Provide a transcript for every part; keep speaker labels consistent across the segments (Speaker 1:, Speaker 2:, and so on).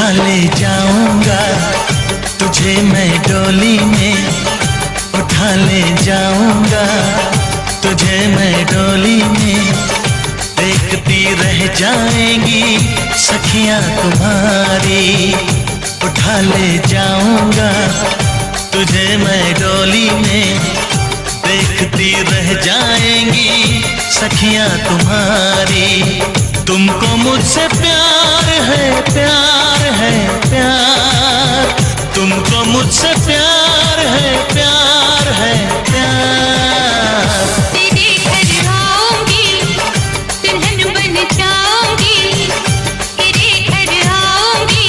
Speaker 1: उठा ले जाऊंगा तुझे मैं डोली में, उठा ले जाऊंगा तुझे मैं डोली में। देखती रह जाएंगी सखियां तुम्हारी, उठा ले जाऊंगा तुझे मैं डोली में। देखती रह जाएंगी सखियां तुम्हारी। तुमको मुझसे प्यार है, प्यार है, प्यार। तुमको मुझसे प्यार है, प्यार है, प्यार।
Speaker 2: तेरे घर आऊंगी, दुल्हन बन जाऊंगी। तेरे घर आऊंगी,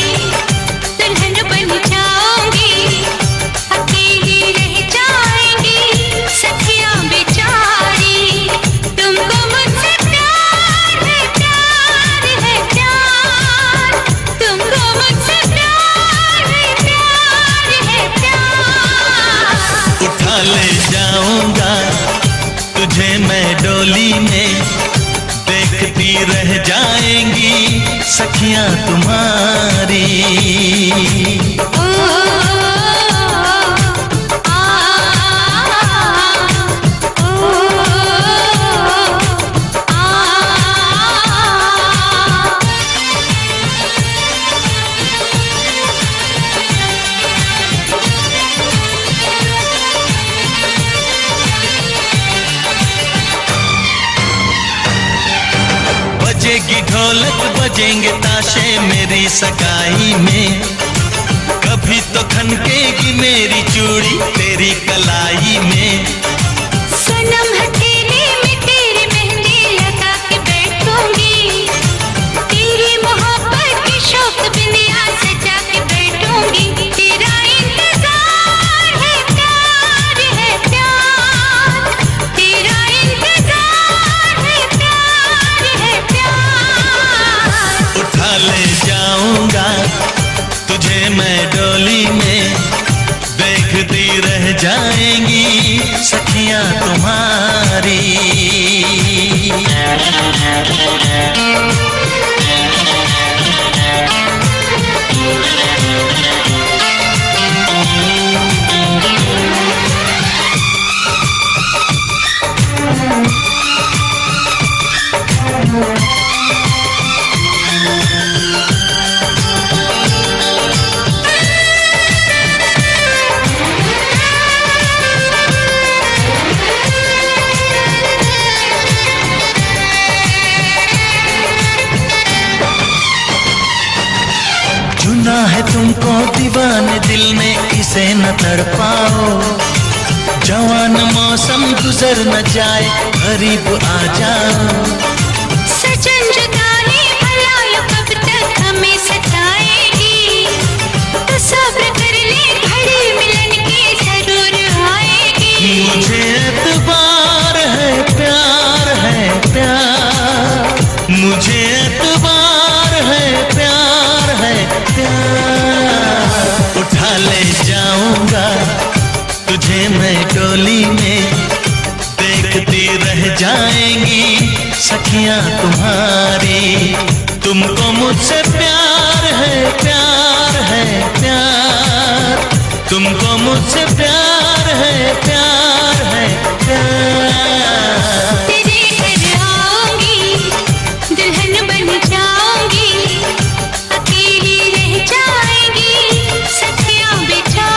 Speaker 2: दुल्हन बन जाऊंगी। अकेली रह जाएंगी सखियां बेचारी। तुमको मुझसे प्यार है, प्यार है, प्यार। तुमको मुझसे प्यार है, प्यार है, प्यार।
Speaker 1: उठा ले जाऊंगा तुझे मैं डोली में। देखती रह जाएंगी सखियां तुम्हारी। बजेगी ढोलक बजेंगे ताशे मेरी सगाई में। कभी तो खनकेगी मेरी चूड़ी तेरी कलाई में।
Speaker 2: सनम हथेली में तेरी मेहंदी लगा के बैठूंगी। तेरी मोहब्बत की शौक बिंदिया सजा के बैठूंगी। तेरा इंतजार है, प्यार है, प्यार। तेरा इंतजार है, प्यार है, प्यार।
Speaker 1: उठा ले जाऊंगा तुझे मैं डोली में। देखती रह जाएंगी सखियां तुम्हारी। चुना है तुमको दीवाने दिल ने, इसे न तड़पाओ। जवान मौसम गुजर न जाए, करीब आ जाओ।
Speaker 2: सजन जुदाई भला यो कब तक हमें सताएगी। तो सब्र कर ले, घड़ी मिलन की जरूर आएगी।
Speaker 1: मुझे एतबार है, प्यार है, प्यार। मुझे एतबार है, प्यार है, प्यार। उठा ले जाऊंगा तुझे मैं डोली में। देखती रह जाएंगी सखियां तुम्हारी। तुमको मुझसे प्यार है, प्यार है, प्यार। तुमको मुझसे प्यार है, प्यार है, प्यार।
Speaker 2: तेरे घर आऊंगी, दुल्हन बन जाऊंगी। अकेली रह जाएंगी सखियां बेचारी।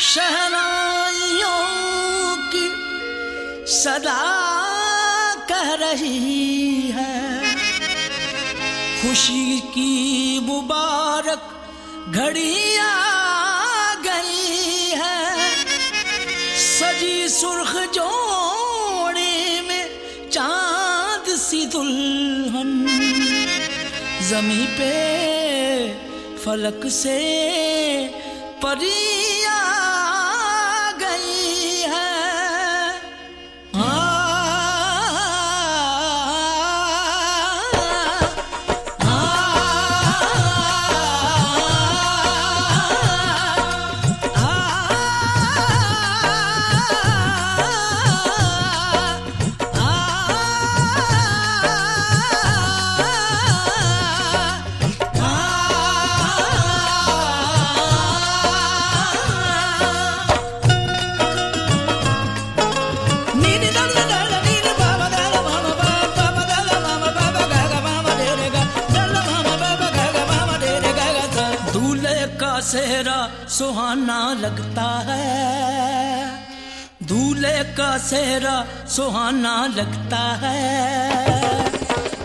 Speaker 3: शहनाइयों की सदा कह रही है, खुशी की मुबारक घड़ी आ गई है। सजी सुर्ख जोड़े में चांद सी दुल्हन, ज़मीं पे फलक से परी आ गई है। सेहरा सुहाना लगता है, दूल्हे का सेहरा सुहाना लगता है।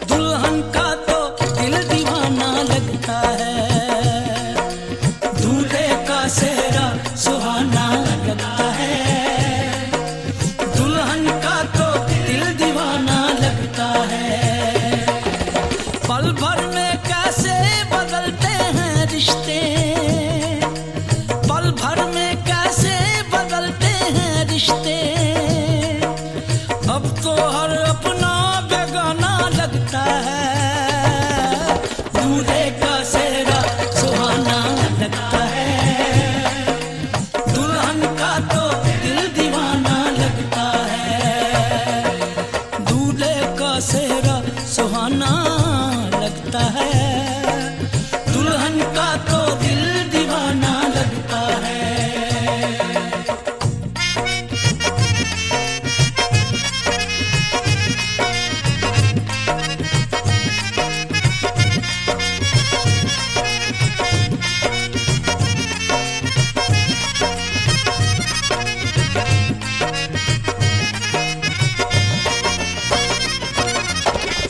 Speaker 3: दुल्हन का तो दिल दीवाना लगता है, दूल्हे का सेहरा सुहाना लगता है। दुल्हन का तो दिल दीवाना लगता है। पल भर में कैसे बदलते हैं रिश्ते, पल भर में कैसे बदलते हैं रिश्ते। अब तो हर अपना बेगाना लगता है, दूल्हे का सेहरा सुहाना लगता है। दुल्हन का तो दिल दीवाना लगता है, दूल्हे का सेहरा सुहाना लगता है। दुल्हन का तो दिल दीवाना लगता है।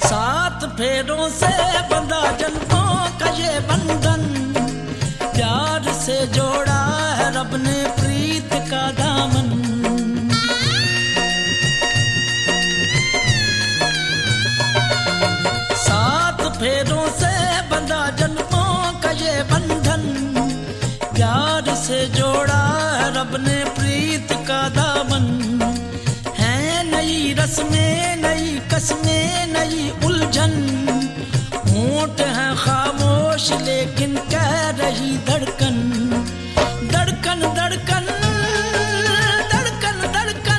Speaker 3: सात फेरों से बंधा जन्मों का ये बंधन, प्यार से जोड़ा है रब ने प्रीत का दामन। सात फेरों से बंधा जन्मों का ये बंधन, प्यार से जोड़ा है रब ने प्रीत का दामन। है नई रस्में, नई कस्में, नई उलझन। होंठ है खामोश लेकिन कह रही धड़कन, धड़कन धड़कन धड़कन धड़कन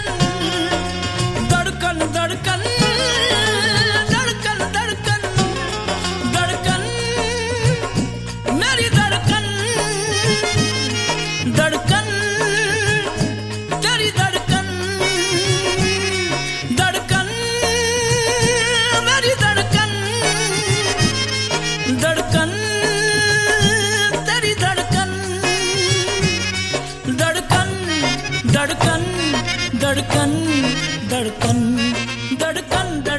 Speaker 3: धड़कन धड़कन धड़कन धड़कन धड़कन मेरी धड़कन, धड़कन तेरी धड़कन, धड़कन मेरी धड़कन, धड़कन तेरी धड़कन, धड़कन धड़कन धड़कन धड़कन धड़कन धड़कन।